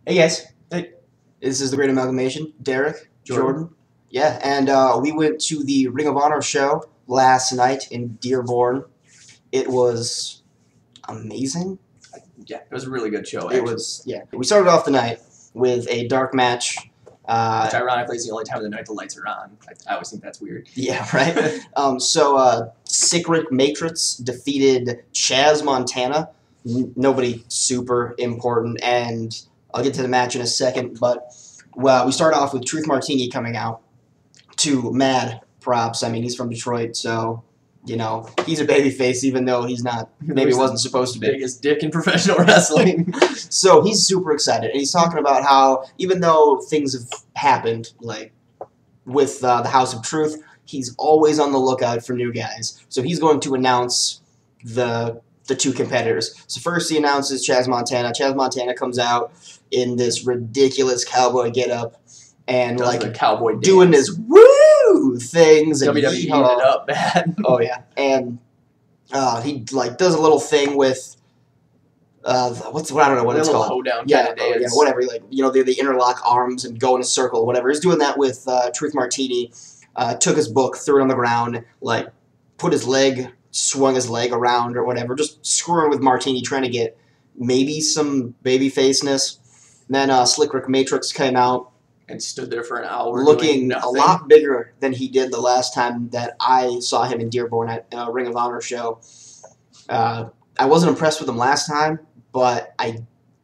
Hey guys, Hey, this is the Great Amalgamation. Derrick, Jordan. Jordan. Yeah, and we went to the Ring of Honor show last night in Dearborn. It was amazing. Yeah, it was a really good show, It actually. was, yeah. We started off the night with a dark match. Which ironically is the only time of the night the lights are on. I always think that's weird. Yeah, right? Sickrick Matrix defeated Chaz Montana. Nobody super important, and I'll get to the match in a second, but well, we start off with Truth Martini coming out to mad props. I mean, he's from Detroit, so, he's a babyface even though he's not, maybe wasn't supposed to be. Biggest dick in professional wrestling. So he's super excited, and he's talking about how even though things have happened, like with the House of Truth, he's always on the lookout for new guys. So he's going to announce the two competitors. So first he announces Chaz Montana. Chaz Montana comes out in this ridiculous cowboy getup and Does like the cowboy doing dance. his woo things and WWE yeehaw. it up bad. Oh yeah, and he like does a little thing with I don't know what it's called. Hoedown Yeah, kind of dance. yeah, whatever. Like they interlock arms and go in a circle, whatever. He's doing that with Truth Martini. Took his book, threw it on the ground, like put his leg, swung his leg around or whatever, just screwing with Martini, trying to get maybe some baby faceness. Then Slick Rick Matrix came out, And stood there for an hour looking doing a nothing. lot bigger than he did the last time that I saw him in Dearborn at a Ring of Honor show. I wasn't impressed with him last time, but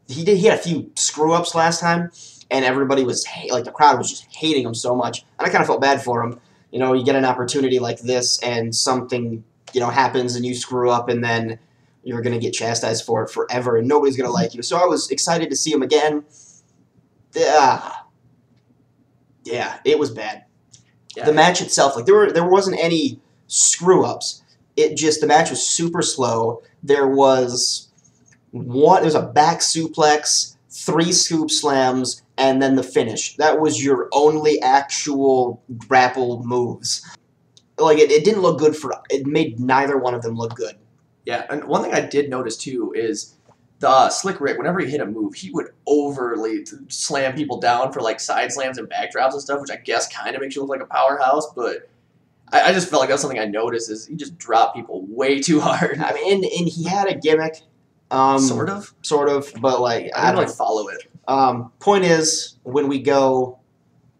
he had a few screw ups last time, and everybody was the crowd was just hating him so much, and I kind of felt bad for him. You get an opportunity like this, and something happens, and you screw up, and then you're gonna get chastised for it forever, and nobody's gonna like you. So I was excited to see him again. Yeah, it was bad. Yeah. The match itself, like there wasn't any screw ups. The match was super slow. There was a back suplex, 3 scoop slams, and then the finish. That was your only actual grapple moves. Like it didn't look good it made neither one of them look good. Yeah, and one thing I did notice too is the Slick Rick, whenever he hit a move, he would overly slam people down for like side slams and backdrops and stuff, which I guess kind of makes you look like a powerhouse, but I just felt like that's something I noticed is he just dropped people way too hard. I mean, and he had a gimmick. Sort of, but like I didn't really follow it. Point is, when we go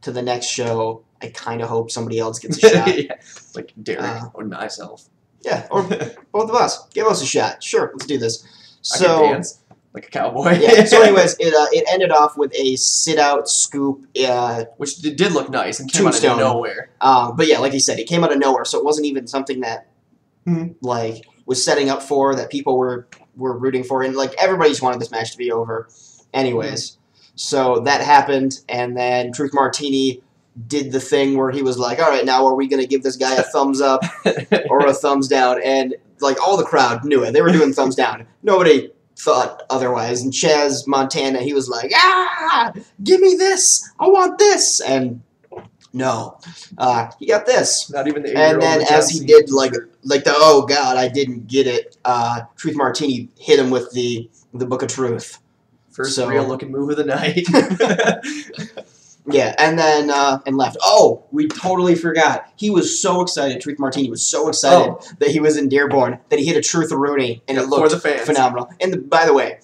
to the next show, I kind of hope somebody else gets a shot. Yeah. Like Derrick or myself. Yeah, or both of us. Give us a shot. Sure, let's do this. I can dance like a cowboy. Yeah. So, anyways, it ended off with a sit-out scoop, which did look nice and came out of Tombstone. nowhere. But yeah, like you said, it came out of nowhere, so it wasn't even something that like was setting up for that people were rooting for, and like everybody just wanted this match to be over. Anyways, so that happened, and then Truth Martini did the thing where he was like, all right, now are we going to give this guy a thumbs up or a thumbs down? And like all the crowd knew it. They were doing thumbs down. Nobody thought otherwise. And Chaz Montana, he was like, give me this. I want this. And no, he got this. Not even the 8-year-old. And then as he did like the, oh God, I didn't get it. Truth Martini hit him with the Book of Truth. First real looking move of the night. Yeah, and then and left. Oh, we totally forgot. He was so excited. Truth Martini was so excited that he was in Dearborn that he hit a Truth-a-Rooney, and it looked phenomenal. And by the way,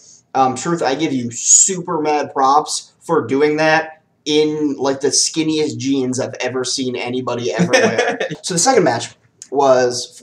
Truth, I give you super mad props for doing that in like the skinniest jeans I've ever seen anybody ever wear. So the second match was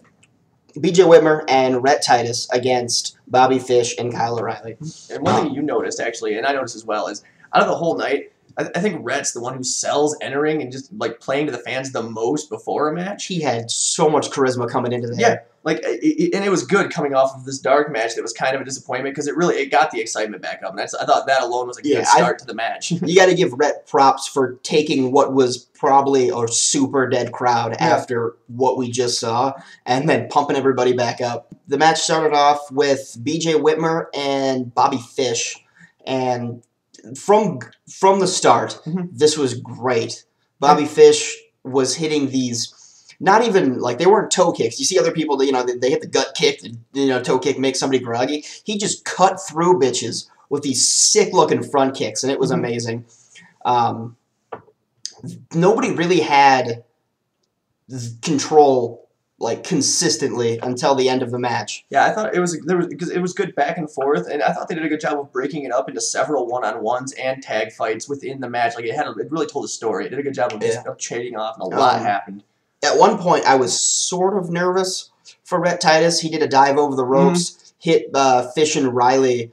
BJ Whitmer and Rhett Titus against Bobby Fish and Kyle O'Reilly. And one thing you noticed, actually, and I noticed as well, is out of the whole night, I think Rhett's the one who sells entering and just like playing to the fans the most before a match. He had so much charisma coming into that. Yeah, and it was good coming off of this dark match that was kind of a disappointment because it got the excitement back up. And I thought that alone was a good start to the match. You got to give Rhett props for taking what was probably a super dead crowd after what we just saw and then pumping everybody back up. The match started off with BJ Whitmer and Bobby Fish, and from the start, this was great. Bobby Fish was hitting these, not even, like, they weren't toe kicks. You see other people, that, they hit the gut kick, the toe kick makes somebody groggy. He just cut through bitches with these sick-looking front kicks, and it was amazing. Nobody really had control like consistently until the end of the match. Yeah, I thought because it was good back and forth, and I thought they did a good job of breaking it up into several one-on-ones and tag fights within the match. Like it really told a story. It did a good job of trading off, and a lot happened. At one point, I was sort of nervous for Rhett Titus. He did a dive over the ropes, hit Fish and Riley,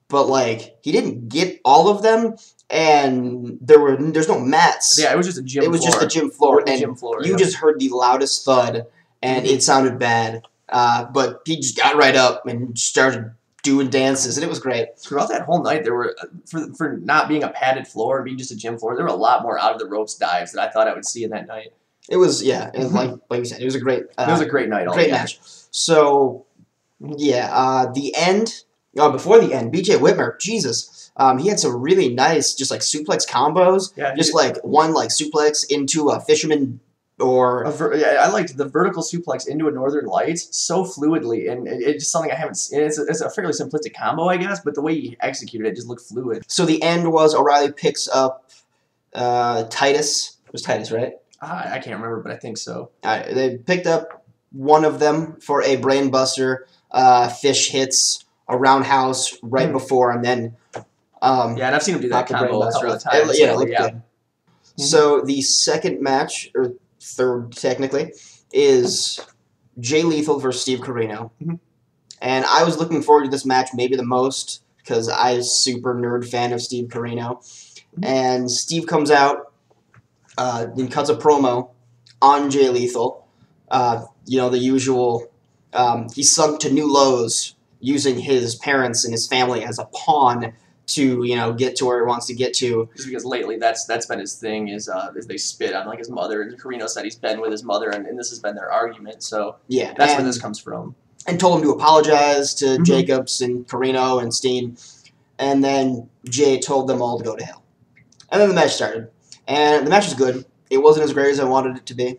but like he didn't get all of them. And there's no mats. Yeah, it was just a gym floor. It was just a gym floor. And you just heard the loudest thud, and it sounded bad. But he just got right up and started doing dances, and it was great. Throughout that whole night, there were, for not being a padded floor and being just a gym floor, there were a lot more out-of-the-ropes dives that I thought I would see in that night. It was, and like you said, it was a great it was a great night. Great match. So, the end, before the end, BJ Whitmer, Jesus. He had some really nice, just like suplex combos. Yeah, just like one like suplex into a fisherman or. I liked the vertical suplex into a Northern Lights so fluidly, and it's just something I haven't seen. It's a fairly simplistic combo, I guess, but the way he executed it just looked fluid. So the end was O'Reilly picks up Titus. It was Titus, right? I can't remember, but I think so. They picked up one of them for a brain buster. Fish hits a roundhouse right before, and then. And I've seen him do that combo a couple of times. It looked good. So the second match, or third technically, is Jay Lethal versus Steve Corino. And I was looking forward to this match maybe the most because I'm a super nerd fan of Steve Corino. And Steve comes out and cuts a promo on Jay Lethal. The usual, he sunk to new lows using his parents and his family as a pawn to get to where he wants to get to. Just because lately that's been his thing is they spit on like his mother, and Corino said he's been with his mother, and this has been their argument. So that's where this comes from. And told him to apologize to Jacobs and Corino and Steen, and then Jay told them all to go to hell. And then the match started, and the match was good. It wasn't as great as I wanted it to be.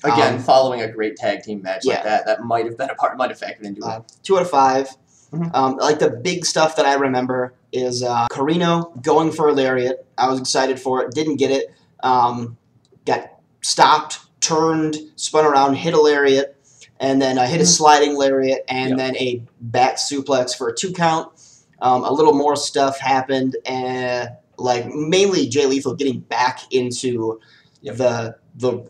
Again, following a great tag team match like that might have been might have factored into it. 2 out of 5. Like the big stuff that I remember is Corino going for a lariat. I was excited for it. Didn't get it. Got stopped, turned, spun around, hit a lariat, and then hit a sliding lariat, and then a back suplex for a 2 count. A little more stuff happened, and like mainly Jay Lethal getting back into the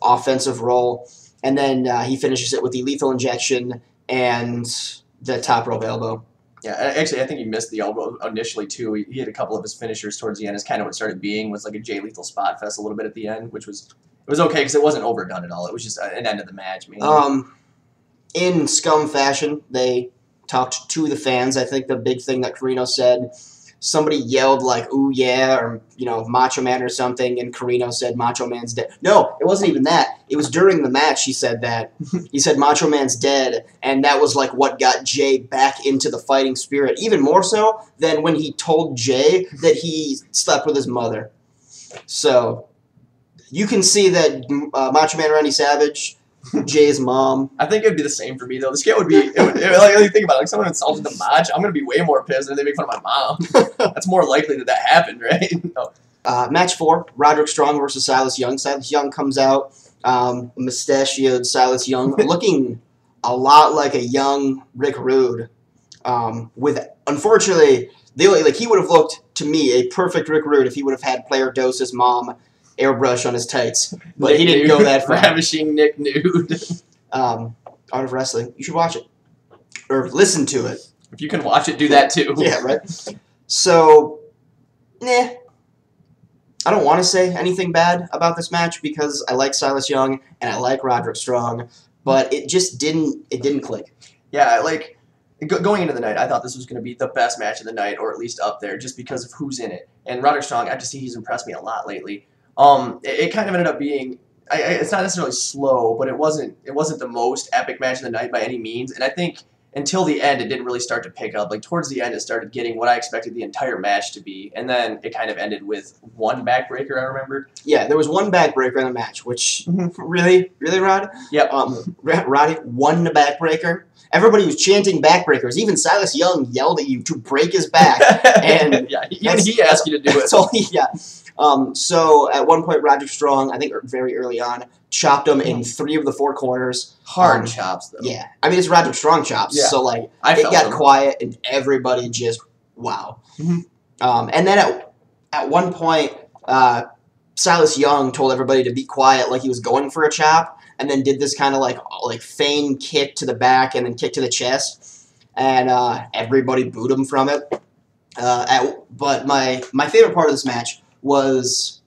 offensive role, and then he finishes it with the lethal injection and the top rope elbow. Yeah, actually, I think he missed the elbow initially, too. He had a couple of his finishers towards the end. Is kind of what it started being, was like a Jay Lethal spot fest a little bit at the end, which was okay because it wasn't overdone at all. It was just an end of the match. In scum fashion, they talked to the fans. I think the big thing that Corino said, somebody yelled like, ooh, yeah, or, Macho Man or something, and Corino said, Macho Man's dead. No, it wasn't even that. It was during the match he said that. He said, Macho Man's dead, and that was like what got Jay back into the fighting spirit, even more so than when he told Jay that he slept with his mother. So, you can see that Macho Man Randy Savage, Jay's mom. I think it would be the same for me, though. The scale would be, like, think about it, like someone insulted the match, I'm going to be way more pissed than they make fun of my mom. That's more likely that happened, right? No. Match 4, Roderick Strong versus Silas Young. Silas Young comes out, mustachioed Silas Young, looking a lot like a young Rick Rude. With, unfortunately, he would have looked, to me, a perfect Rick Rude if he would have had Player Dose's mom airbrush on his tights, but Nick he didn't go that far. Ravishing Nick Nude. Art of Wrestling. You should watch it. Or listen to it. If you can watch it, do that too. Yeah, right? So, I don't want to say anything bad about this match because I like Silas Young and I like Roderick Strong, but it just didn't click. Yeah, like, going into the night, I thought this was going to be the best match of the night, or at least up there, just because of who's in it. And Roderick Strong, he's impressed me a lot lately. It kind of ended up being, it's not necessarily slow, but it wasn't the most epic match of the night by any means. And I think until the end, it didn't really start to pick up. Like, towards the end, it started getting what I expected the entire match to be. And then it kind of ended with one backbreaker, I remember. Yeah, there was one backbreaker in the match, which, really, Rod? Yep. Roddy, one backbreaker. Everybody was chanting backbreakers. Even Silas Young yelled at you to break his back. And yeah, even he asked you to do it. That's all so at one point, Roderick Strong, I think very early on, chopped him in 3 of the 4 corners. Hard chops, though. Yeah. I mean, it's Roderick Strong chops. Yeah. So, like, it got quiet, and everybody just, wow. And then at one point, Silas Young told everybody to be quiet like he was going for a chop, and then did this kind of, like feign kick to the back and then kick to the chest. And everybody booed him from it. But my favorite part of this match was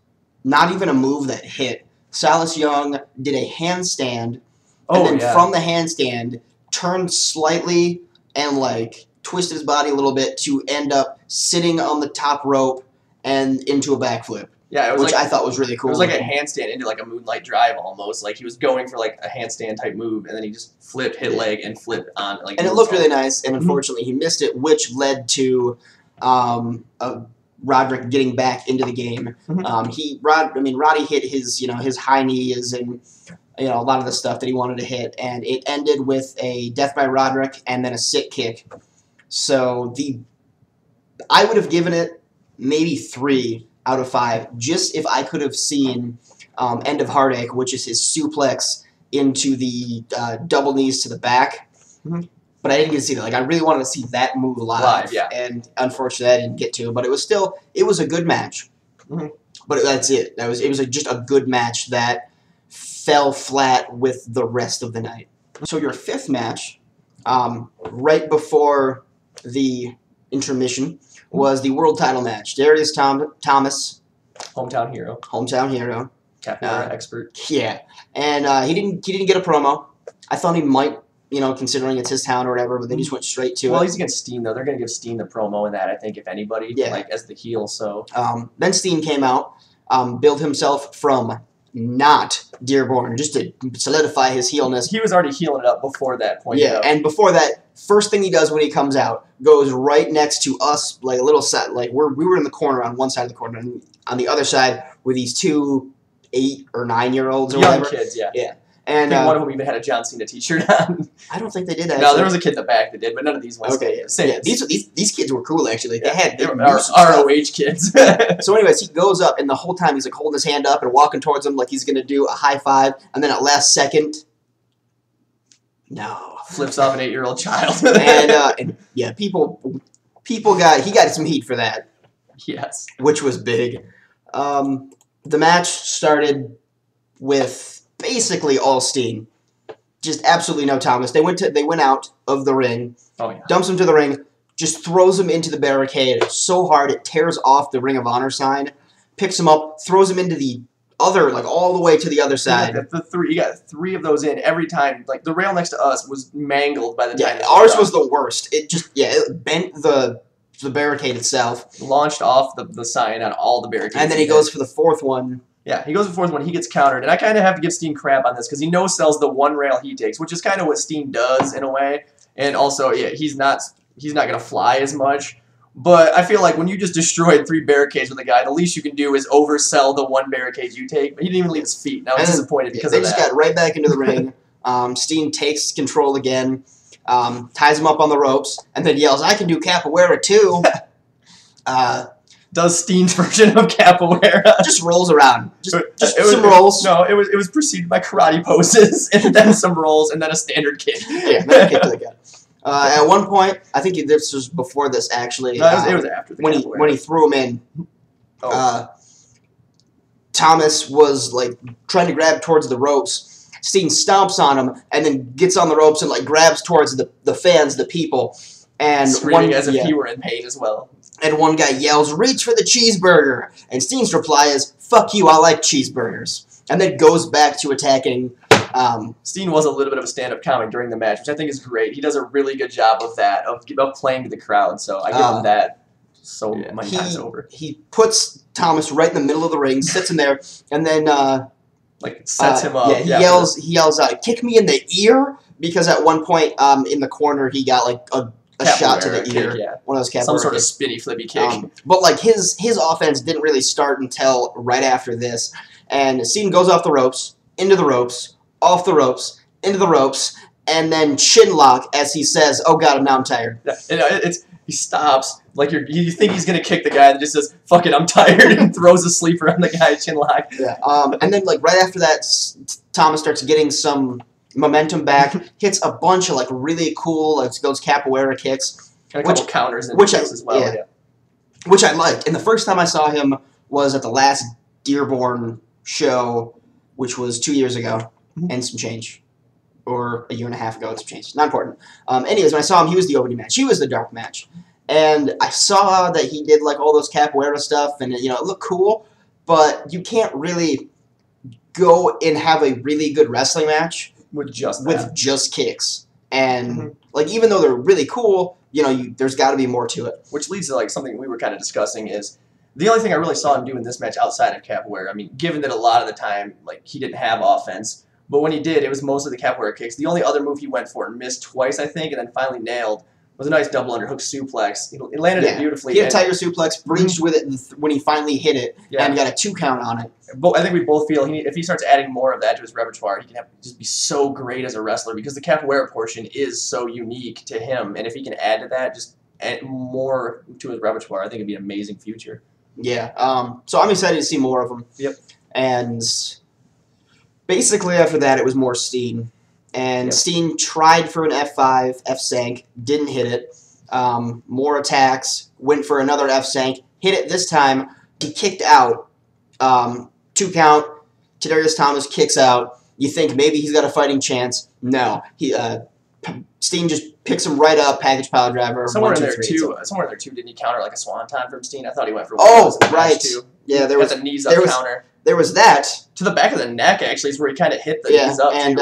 not even a move that hit. Silas Young did a handstand, and then from the handstand, turned slightly and, like, twisted his body a little bit to end up sitting on the top rope and into a backflip. Yeah, which I thought was really cool. It was like a handstand into, like, a moonlight drive almost. Like, he was going for, like, a handstand type move, and then he just flipped, hit leg, and flipped on. Like, and it looked really nice, and unfortunately he missed it, which led to Roderick getting back into the game. Roddy hit his, his high knees and, a lot of the stuff that he wanted to hit, and it ended with a death by Roderick and then a sit kick. So I would have given it maybe 3 out of 5, just if I could have seen End of Heartache, which is his suplex into the double knees to the back. But I didn't get to see that. Like, I really wanted to see that move live. And unfortunately, I didn't get to. But it was a good match. But that's it. It was just a good match that fell flat with the rest of the night. So your 5th match, right before the intermission, was the world title match. Darius Thomas, hometown hero, capoeira expert. Yeah, and he didn't get a promo. I thought he might, considering it's his town or whatever, but they just went straight to it. Well, he's against Steen though. They're gonna give Steen the promo in that, I think, if anybody, like as the heel. So then Steen came out, billed himself from not Dearborn, just to solidify his heelness. He was already healing it up before that point. Yeah, and before that, first thing he does when he comes out, goes right next to us, like a little side, like we were in the corner on one side of the corner, and on the other side were these 2 8 or 9-year-olds or young whatever. Kids, yeah. And I think one of them even had a John Cena t-shirt on. I don't think they did that. No, there was a kid in the back that did, but none of these ones. Okay, yeah. These kids were cool actually. They were ROH kids. So anyways, he goes up, and the whole time he's like holding his hand up and walking towards him like he's gonna do a high five, and then at last second, no, flips off an 8-year-old child. and yeah, he got some heat for that. Yes, which was big. The match started with basically all Steen. Just absolutely no Thomas. They went out of the ring, dumps him to the ring, just throws him into the barricade so hard it tears off the Ring of Honor sign, picks him up, throws him into the other, like all the way to the other side. You got 3 of those in every time. Like the rail next to us was mangled by the time. Yeah, ours was the worst. It just it bent the barricade itself. Launched off the sign on all the barricades. And then he goes for the 4th one. Yeah, he goes for the 4th one. He gets countered. And I kind of have to give Steen crap on this because he no-sells the one rail he takes, which is kind of what Steen does in a way. And also, yeah, he's not going to fly as much. But I feel like when you just destroyed 3 barricades with a guy, the least you can do is oversell the one barricade you take. But he didn't even leave his feet. And I was disappointed because of that. They just got right back into the ring. Steen takes control again, ties him up on the ropes, and then yells, "I can do capoeira too." Does Steen's version of capoeira. Just rolls around. Just some rolls. No, it was preceded by karate poses, and then some rolls, and then a standard kick. Yeah, then a kick to the gut. At one point, I think this was before this actually. No, it was after the capoeira. When he threw him in. Thomas was like trying to grab towards the ropes. Steen stomps on him and then gets on the ropes and like grabs towards the fans, the people, and screaming as if he were in pain as well. And one guy yells, "Reach for the cheeseburger!" And Steen's reply is, "Fuck you, I like cheeseburgers." And then goes back to attacking. Steen was a little bit of a stand-up comic during the match, which I think is great. He does a really good job of that, of playing to the crowd. So I give him that many times over. He puts Thomas right in the middle of the ring, sits him there, and then sets him up. Yeah, he yells out, "Kick me in the ear!" because at one point in the corner he got like a shot to the ear, kick, yeah. one of those capoeira some sort of kicks. spinny flippy kick. But like his offense didn't really start until right after this, and Steen goes off the ropes, into the ropes, off the ropes, into the ropes, and then chin lock as he says, "Oh God, I'm tired." Yeah, and he stops like you think he's gonna kick the guy, and just says, "Fuck it, I'm tired," and throws a sleeper on the guy chin lock. Yeah. And then like right after that, Thomas starts getting some momentum back, hits a bunch of like really cool those capoeira kicks, and a couple counters in which as well. Yeah. Which I liked. And the first time I saw him was at the last Dearborn show, which was 2 years ago, and some change. Or a year and a half ago, it's changed. Not important. Anyways, when I saw him, he was the opening match. He was the dark match. And I saw that he did like all those capoeira stuff, and it looked cool, but you can't really go and have a really good wrestling match with just kicks. And like even though they're really cool, there's got to be more to it. Which leads to like something we were kind of discussing is the only thing I really saw him do in this match outside of capoeira. I mean, given that a lot of the time like he didn't have offense. But when he did, it was mostly the capoeira kicks. The only other move he went for and missed twice, I think, and then finally nailed was a nice double underhook suplex. He landed it beautifully. He had a tiger suplex, breached with it when he finally hit it, and got a 2 count on it. But I think we both feel if he starts adding more of that to his repertoire, he can just be so great as a wrestler because the capoeira portion is so unique to him. And if he can add to that, just add more to his repertoire, I think it'd be an amazing future. Yeah. So I'm excited to see more of him. Yep. And basically, after that, it was more Steen. And Steen tried for an F5, F-Sank, didn't hit it. More attacks, went for another F-Sank, hit it this time. He kicked out. 2 count. Tadarius Thomas kicks out. You think maybe he's got a fighting chance. No. Steen just picks him right up, package pile driver. Somewhere in there, too, didn't he counter like a swanton from Steen? I thought he went for one. Oh, right. Too. Yeah, there was a knees up counter. There was that. To the back of the neck, actually, is where he kind of hit the knees up, and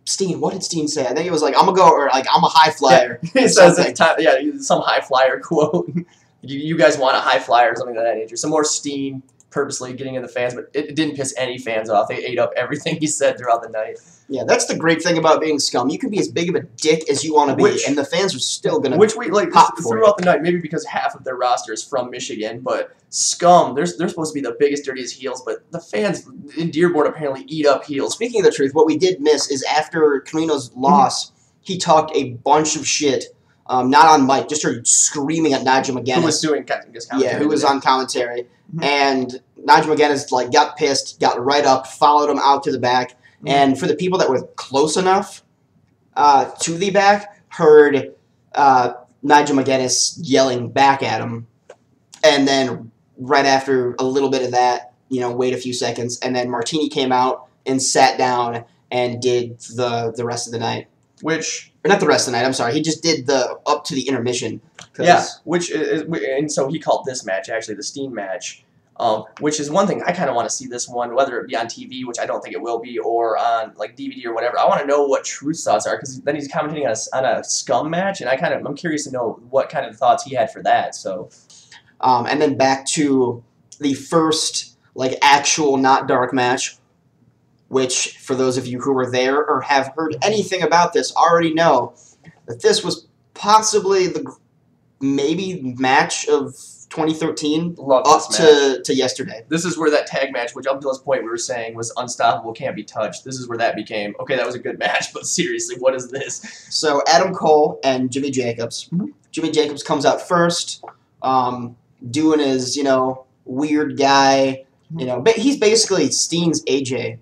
Steen, what did Steen say? I think it was like, I'm going to go, or like, I'm a high flyer. Yeah. He says some high flyer quote. you guys want a high flyer or something of that nature. Some more Steen purposely getting in the fans, but it didn't piss any fans off. They ate up everything he said throughout the night. Yeah, that's the great thing about being Scum. You can be as big of a dick as you want to be, and the fans are still going to pop throughout the night, maybe because half of their roster is from Michigan, but Scum, they're supposed to be the biggest, dirtiest heels, but the fans in Dearborn apparently eat up heels. Speaking of the truth, what we did miss is after Camino's loss, he talked a bunch of shit, not on mic, just started screaming at Nigel McGuinness. Who was doing commentary. Yeah, who was on commentary. And Nigel McGuinness got pissed, got right up, followed him out to the back. And for the people that were close enough to the back, heard Nigel McGuinness yelling back at him. And then right after a little bit of that, wait a few seconds, and then Martini came out and sat down and did the rest of the night. Or not the rest of the night, I'm sorry. He just did the up to the intermission. Yeah, and so he called this match, actually, the Steen match. Which is one thing I kind of want to see this one, whether it be on TV, which I don't think it will be, or on like DVD or whatever. I want to know what Truth's thoughts are because then he's commentating on a Scum match, and I'm curious to know what kind of thoughts he had for that. So, and then back to the first like actual not dark match, which for those of you who were there or have heard anything about this already know that this was possibly the maybe match of 2013 up to yesterday. This is where that tag match, which up to this point we were saying was unstoppable, can't be touched. This is where that became, okay, that was a good match, but seriously, what is this? So Adam Cole and Jimmy Jacobs. Jimmy Jacobs comes out first, doing his, weird guy, but he's basically Steen's AJ.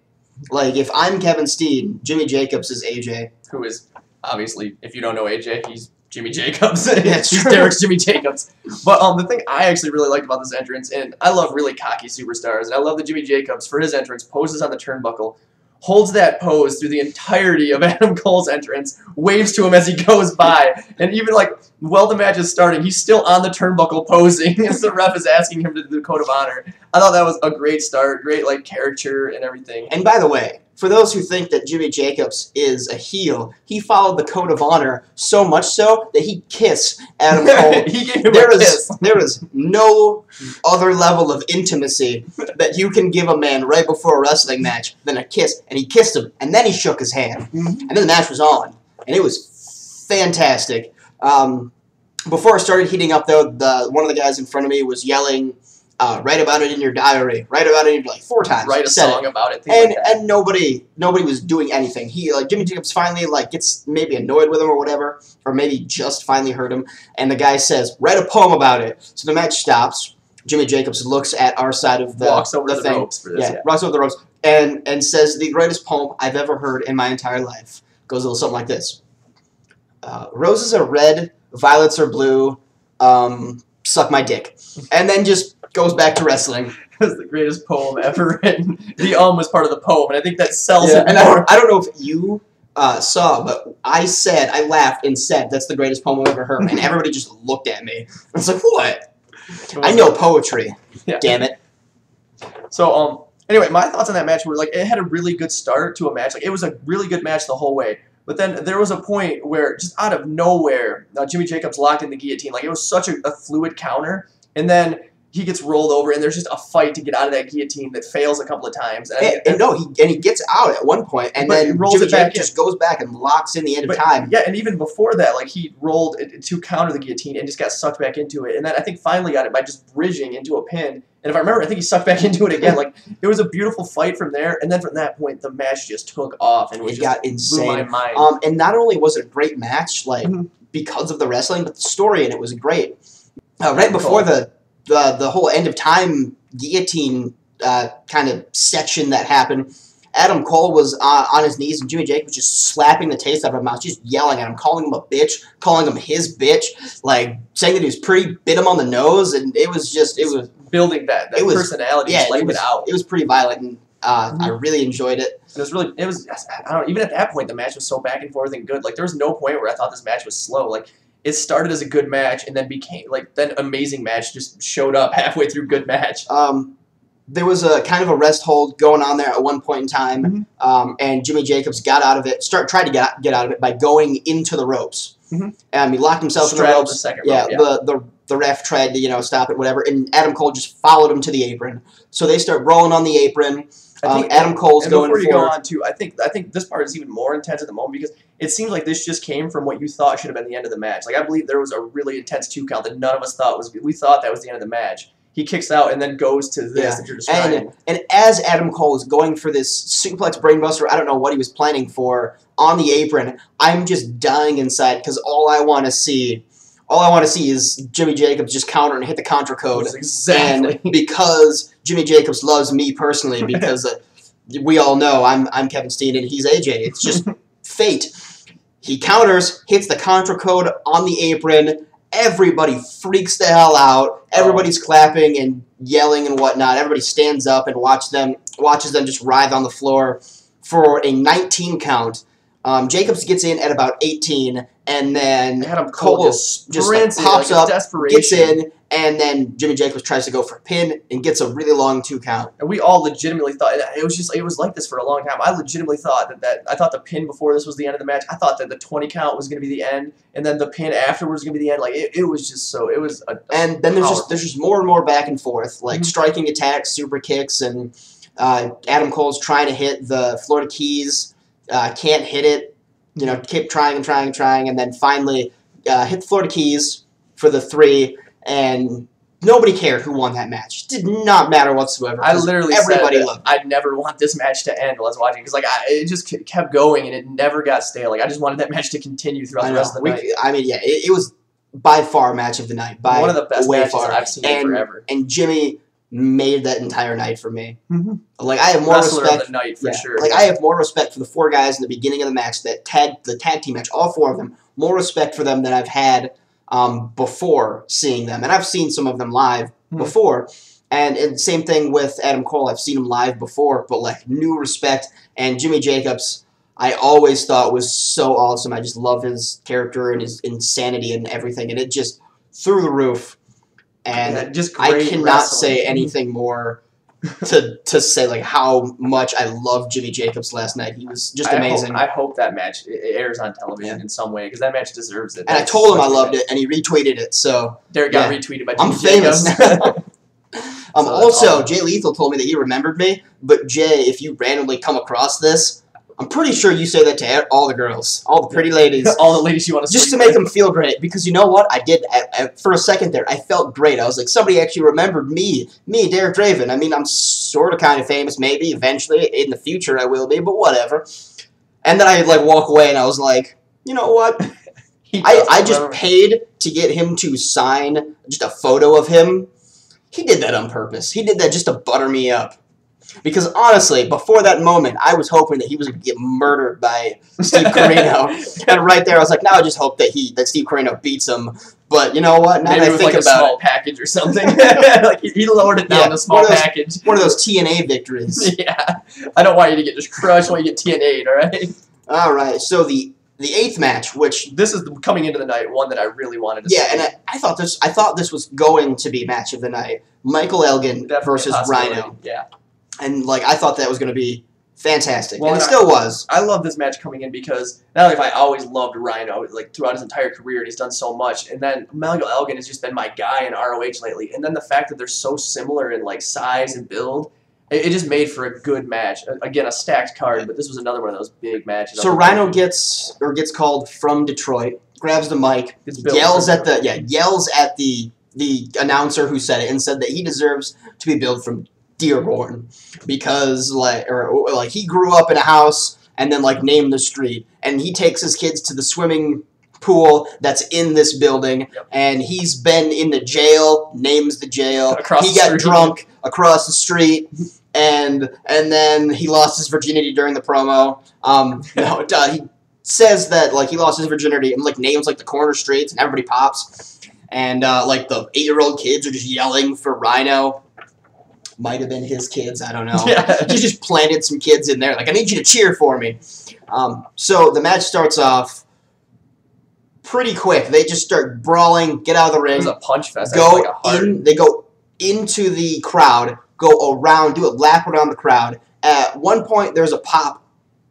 Like, if I'm Kevin Steen, Jimmy Jacobs is AJ. Who is, obviously, if you don't know AJ, he's Jimmy Jacobs. He's Derrick's Jimmy Jacobs. But the thing I actually really liked about this entrance, and I love really cocky superstars, and I love that Jimmy Jacobs, for his entrance, poses on the turnbuckle, holds that pose through the entirety of Adam Cole's entrance, waves to him as he goes by, and even while the match is starting, he's still on the turnbuckle posing as the ref is asking him to do the code of honor. I thought that was a great start, great caricature and everything. And by the way, for those who think that Jimmy Jacobs is a heel, he followed the code of honor so much so that he kissed Adam Cole. He gave him a kiss. There is no other level of intimacy that you can give a man right before a wrestling match than a kiss. And he kissed him, and then he shook his hand. And then the match was on, and it was fantastic. Before it started heating up, though, one of the guys in front of me was yelling, write about it in your diary. Write about it in like 4 times. Write a song about it. And nobody was doing anything. Jimmy Jacobs finally gets maybe annoyed with him or whatever, or maybe just finally heard him. And the guy says, write a poem about it. So the match stops. Jimmy Jacobs looks at our side of the walks over the the ropes for this. Yeah, walks over the ropes and says the greatest poem I've ever heard in my entire life. Goes a little something like this: roses are red, violets are blue. Suck my dick, and then just goes back to wrestling. That's the greatest poem ever written. The was part of the poem, and I think that sells it and more. I don't know if you saw, but I laughed and said, that's the greatest poem I've ever heard, and everybody just looked at me. I was like, what? I know poetry. Yeah. Damn it. So, anyway, my thoughts on that match were, it had a really good start to a match. It was a really good match the whole way. But then there was a point where, just out of nowhere, Jimmy Jacobs locked in the guillotine. It was such a fluid counter. And then he gets rolled over, and there's just a fight to get out of that guillotine that fails a couple of times. He gets out at one point, and then Jimmy Jacobs just goes back and locks in the end of time. Yeah, and even before that, he rolled to counter the guillotine and just got sucked back into it. And then I think finally got it by just bridging into a pin. And if I remember, I think he sucked back into it again. It was a beautiful fight from there. And then from that point, the match just took off and got insane. Blew my mind. And not only was it a great match, because of the wrestling, but the story in it was great. Right before the whole end of time guillotine kind of section that happened, Adam Cole was on his knees, and Jimmy Jacobs was just slapping the taste out of his mouth, just yelling at him, calling him a bitch, calling him his bitch, saying that he was pretty, bit him on the nose, and it was building that personality, letting it out. It was pretty violent, and I really enjoyed it. I don't know, even at that point, the match was so back and forth and good. There was no point where I thought this match was slow. It started as a good match and then became, then amazing match just showed up halfway through good match. There was a kind of a rest hold going on there at one point in time, and Jimmy Jacobs got out of it, tried to get out of it by going into the ropes. He locked himself in the ropes. The second rope, the ref tried to stop it, whatever, and Adam Cole just followed him to the apron. So they start rolling on the apron. Adam Cole's going for it. Before you go on, too, I think this part is even more intense at the moment because it seems like this just came from what you thought should have been the end of the match. I believe there was a really intense 2 count that none of us thought was. We thought that was the end of the match. He kicks out and then goes to this that you're describing. And as Adam Cole is going for this suplex brainbuster, I don't know what he was planning for, on the apron, I'm just dying inside because all I want to see is Jimmy Jacobs just counter and hit the contra code. Exactly. And because Jimmy Jacobs loves me personally, because we all know I'm Kevin Steen and he's AJ. It's just fate. He counters, hits the contra code on the apron. Everybody freaks the hell out. Everybody's clapping and yelling and whatnot. Everybody stands up and watches them just writhe on the floor for a 19 count. Jacobs gets in at about 18, and then Adam Cole just pops up, gets in, and then Jimmy Jacobs tries to go for a pin and gets a really long 2 count. And we all legitimately thought it was like this for a long time. I legitimately thought that I thought the pin before this was the end of the match. I thought that the 20 count was going to be the end, and then the pin afterwards was going to be the end. It was just so it was. And then there's just more and more back and forth, striking attacks, super kicks, and Adam Cole's trying to hit the Florida Keys. Can't hit it, keep trying and trying and trying, and then finally hit the Florida Keys for the 3, and nobody cared who won that match. It did not matter whatsoever. I literally everybody said loved it. I'd never want this match to end while I was watching, because it just kept going, and it never got stale. I just wanted that match to continue throughout the rest of the night. It was by far match of the night. By one of the best matches far. I've seen in forever. And Jimmy made that entire night for me. I have more Wrestler respect of the night for sure. I have more respect for the 4 guys in the beginning of the match, the tag team match, all 4 of them. More respect for them than I've had before seeing them, and I've seen some of them live before. And same thing with Adam Cole. I've seen him live before, but new respect. And Jimmy Jacobs, I always thought was so awesome. I just love his character and his insanity and everything, and it just through the roof. And just I great cannot wrestling. say anything more to say like how much I love Jimmy Jacobs last night. He was just amazing. I hope that match airs on television in some way because that match deserves it. And I told him I loved it, and he retweeted it. So Derek got retweeted by Jimmy I'm famous Jacobs. Also, awesome. Jay Lethal told me that he remembered me. But Jay, if you randomly come across this, I'm pretty sure you say that to all the girls, all the pretty ladies. All the ladies you want to just to make them feel great. Because you know what? I did, for a second there, I felt great. I was like, somebody actually remembered me, Derek Draven. I mean, I'm sort of kind of famous, maybe. Eventually, in the future, I will be, but whatever. And then I like walk away, and I was like, you know what? I just paid to get him to sign just a photo of him. He did that on purpose. He did that just to butter me up. Because honestly, before that moment, I was hoping that he was going to get murdered by Steve Carino. And right there, I was like, now I just hope that Steve Carino beats him. But you know what? Now maybe that I think like about a small package or something. Like he lowered it down to a small package. One of those TNA victories. Yeah. I don't want you to get just crushed. I want you to get TNA'd, all right? All right. So the 8th match, which this is coming into the night, one that I really wanted to see. Yeah, and I thought this was going to be match of the night. Michael Elgin versus Rhino. Yeah. And like I thought that was going to be fantastic, well, and it still was. I love this match coming in because not only have I always loved Rhino like throughout his entire career, and he's done so much, and then Michael Elgin has just been my guy in ROH lately, and then the fact that they're so similar in like size and build, it just made for a good match. Again, a stacked card, but this was another one of those big matches. So Rhino gets called from Detroit, grabs the mic, yells at the announcer who said it, and said that he deserves to be billed from Dearborn because like he grew up in a house and then like named the street, and he takes his kids to the swimming pool that's in this building, and he's been in the jail, names the jail. He got drunk across the street, and then he lost his virginity during the promo. He says that like he lost his virginity and like names like the corner streets, and everybody pops, and like the 8-year-old kids are just yelling for Rhino. Might have been his kids, I don't know. Yeah. He just planted some kids in there. Like, I need you to cheer for me. So the match starts off pretty quick. They just start brawling, get out of the ring. It was a punch fest. They go into the crowd, go around, do a lap around the crowd. At one point, there's a pop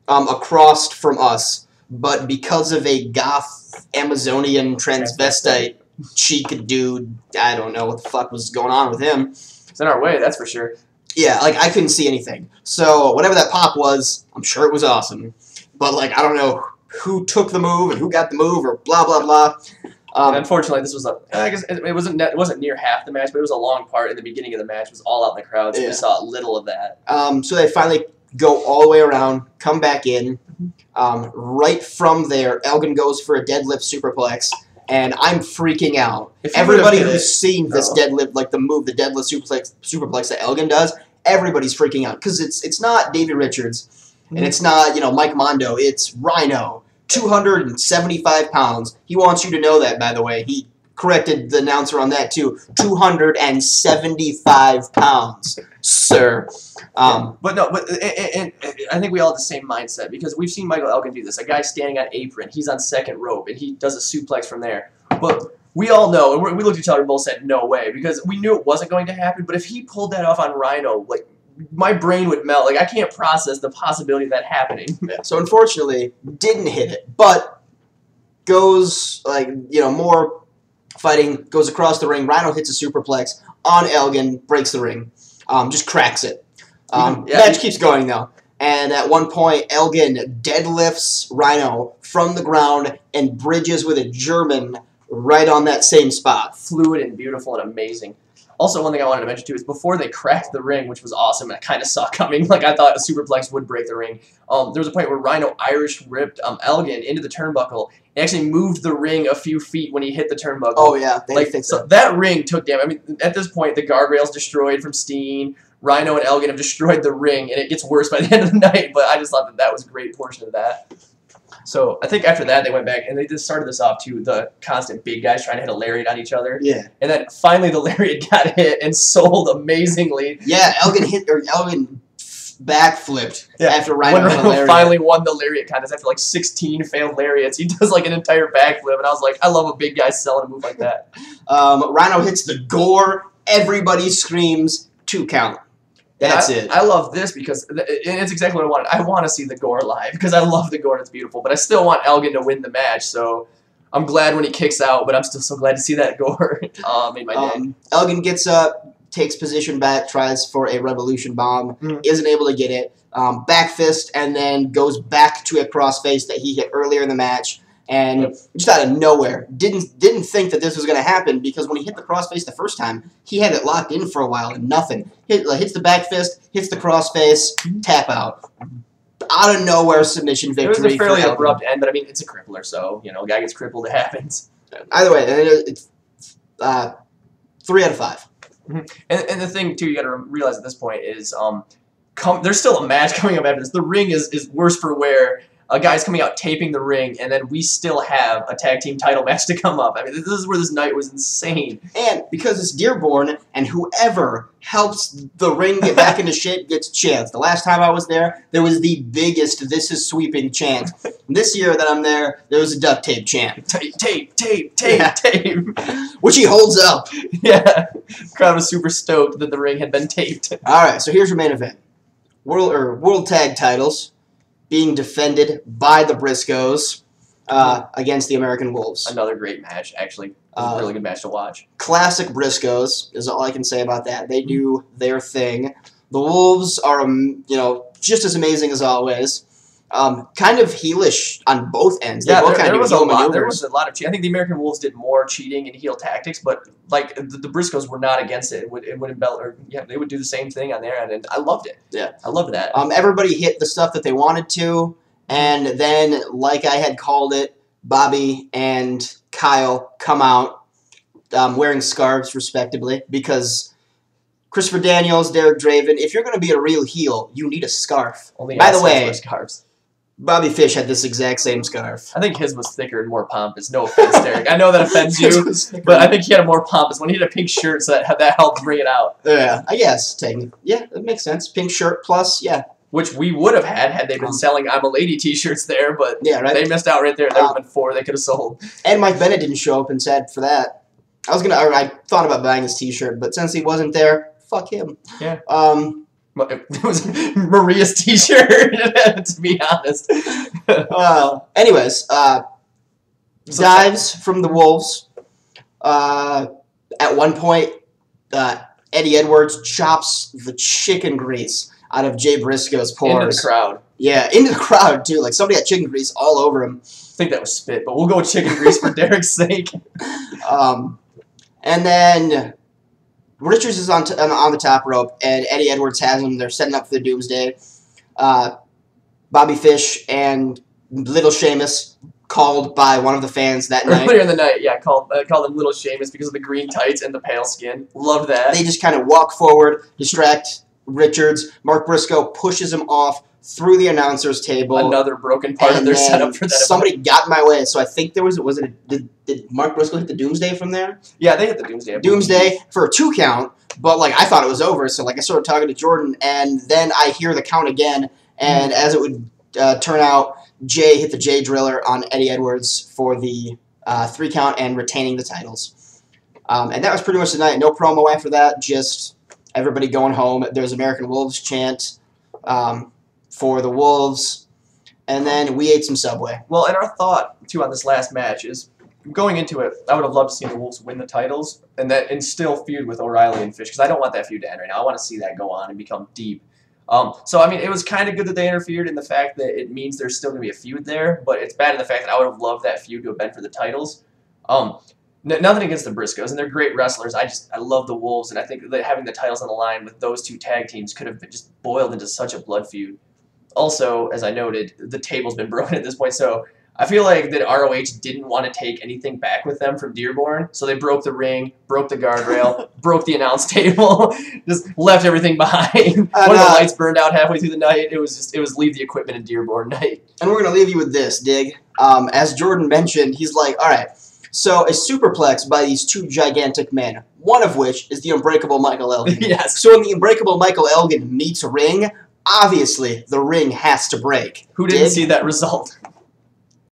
across from us, but because of a goth Amazonian transvestite chic dude, I don't know what the fuck was going on with him. It's in our way, that's for sure. Yeah, like, I couldn't see anything. So, whatever that pop was, I'm sure it was awesome. But, like, I don't know who took the move and who got the move or blah, blah, blah. And unfortunately, this was I guess it wasn't near half the match, but it was a long part in the beginning of the match. It was all out in the crowd, so we saw little of that. So they finally go all the way around, come back in. Right from there, Elgin goes for a deadlift superplex. And I'm freaking out. Everybody who's seen this deadlift, like the deadlift superplex that Elgin does, everybody's freaking out. Because it's not Davey Richards, and it's not, Mike Mondo. It's Rhino, 275 pounds. He wants you to know that, by the way. He corrected the announcer on that, too. 275 pounds, sir. But I think we all have the same mindset because we've seen Michael Elgin do this. A guy standing on apron, he's on second rope, and he does a suplex from there. But we all know, and we looked at each other and both said, no way, because we knew it wasn't going to happen. But if he pulled that off on Rhino, like, my brain would melt. Like, I can't process the possibility of that happening. So, unfortunately, didn't hit it, but goes, more fighting, goes across the ring. Rhino hits a superplex on Elgin, breaks the ring, just cracks it. Match keeps going, though. And at one point, Elgin deadlifts Rhino from the ground and bridges with a German right on that same spot. Fluid and beautiful and amazing. Also, one thing I wanted to mention, too, is before they cracked the ring, which was awesome, and I kind of saw coming, like I thought a superplex would break the ring, there was a point where Rhino Irish ripped Elgin into the turnbuckle. He actually moved the ring a few feet when he hit the turnbuckle. Oh, yeah. They think so. That ring took damage. I mean, at this point, the guardrail's destroyed from Steen. Rhino and Elgin have destroyed the ring, and it gets worse by the end of the night, but I just thought that was a great portion of that. So I think after that, they went back, and they just started this off, too, the constant big guys trying to hit a lariat on each other. Yeah. And then finally the lariat got hit and sold amazingly. Yeah, Elgin backflipped after Rhino hit a lariat. Finally won the lariat contest after like 16 failed lariats. He does like an entire backflip, and I was like, I love a big guy selling a move like that. Rhino hits the gore. Everybody screams 2 count. That's it. I love this because it's exactly what I wanted. I want to see the gore live because I love the gore and it's beautiful, but I still want Elgin to win the match, so I'm glad when he kicks out, but I'm still so glad to see that gore made my day. Elgin gets up, takes position back, tries for a Revolution Bomb, isn't able to get it, back fist, and then goes back to a crossface that he hit earlier in the match. And just out of nowhere, didn't think that this was going to happen because when he hit the crossface the first time, he had it locked in for a while and nothing. Hits the back fist, hits the crossface, tap out. Out of nowhere submission victory. It was a fairly abrupt end, but I mean, it's a crippler, so, a guy gets crippled, it happens. Either way, it's 3 out of 5. And the thing, too, you got to realize at this point is there's still a match coming up after this. The ring is worse for wear. A guy's coming out taping the ring, and then we still have a tag team title match to come up. I mean, this is where this night was insane. And because it's Dearborn, and whoever helps the ring get back into shape gets a chance. The last time I was there was the biggest "This is sweeping" chant. This year that I'm there was a duct tape chant. Tape, which he holds up. Yeah, the crowd was super stoked that the ring had been taped. All right, so here's your main event: World Tag Titles being defended by the Briscoes against the American Wolves. Another great match, actually. It was a really good match to watch. Classic Briscoes is all I can say about that. They do their thing. The Wolves are, just as amazing as always. Kind of heelish on both ends. They both kind of do heel maneuvers. There was a lot of cheating. I think the American Wolves did more cheating and heel tactics, but like the Briscoes were not against it. They would do the same thing on their end, and I loved it. Yeah, I loved that. Everybody hit the stuff that they wanted to, and then, like I had called it, Bobby and Kyle come out wearing scarves, respectively, because Christopher Daniels, Derek Draven, if you're going to be a real heel, you need a scarf. By the way, scarves. Bobby Fish had this exact same scarf. I think his was thicker and more pompous. No offense, Derek. I know that offends you, but I think he had a more pompous one. He had a pink shirt, so that helped bring it out. Yeah, I guess. Technically. Yeah, that makes sense. Pink shirt plus, yeah. Which we would have had they been selling I'm a Lady t-shirts there, but yeah, right? They missed out right there. There would have been 4 they could have sold. And Mike Bennett didn't show up and said for that. I thought about buying his t-shirt, but since he wasn't there, fuck him. Yeah. It was Maria's t-shirt, to be honest. Anyways, dives from the Wolves. At one point, Eddie Edwards chops the chicken grease out of Jay Briscoe's pores. Into the crowd. Yeah, into the crowd, too. Like, somebody had chicken grease all over him. I think that was spit, but we'll go with chicken grease for Derek's sake. And then Richards is on the top rope, and Eddie Edwards has him. They're setting up for the Doomsday. Bobby Fish and Little Sheamus called by one of the fans that night. Earlier in the night, yeah, called him Little Sheamus because of the green tights and the pale skin. Loved that. They just kind of walk forward, distract Richards. Mark Briscoe pushes him off through the announcer's table. Another broken part of their setup for that. Somebody got in my way, so I think there was did Mark Briscoe hit the Doomsday from there? Yeah, they hit the Doomsday. Doomsday for a 2 count, but like I thought it was over, so like I started talking to Jordan, and then I hear the count again, and as it would turn out, Jay hit the Jay Driller on Eddie Edwards for the 3 count and retaining the titles. And that was pretty much the night. No promo after that, just everybody going home. There's American Wolves chant for the Wolves, and then we ate some Subway. Well, and our thought, too, on this last match is, going into it, I would have loved to see the Wolves win the titles and still feud with O'Reilly and Fish, because I don't want that feud to end right now. I want to see that go on and become deep. So, I mean, it was kind of good that they interfered in the fact that it means there's still going to be a feud there, but it's bad in the fact that I would have loved that feud to have been for the titles. Nothing against the Briscoes, and they're great wrestlers. I love the Wolves, and I think that having the titles on the line with those 2 tag teams could have just boiled into such a blood feud. Also, as I noted, the table's been broken at this point, so I feel like that ROH didn't want to take anything back with them from Dearborn, so they broke the ring, broke the guardrail, broke the announce table, just left everything behind. One of the lights burned out halfway through the night. It was leave the equipment in Dearborn night. And we're going to leave you with this, Dig. As Jordan mentioned, he's like, all right, so a superplex by these 2 gigantic men, one of which is the Unbreakable Michael Elgin. Yes. So when the Unbreakable Michael Elgin meets a ring, obviously the ring has to break. Who didn't see that result?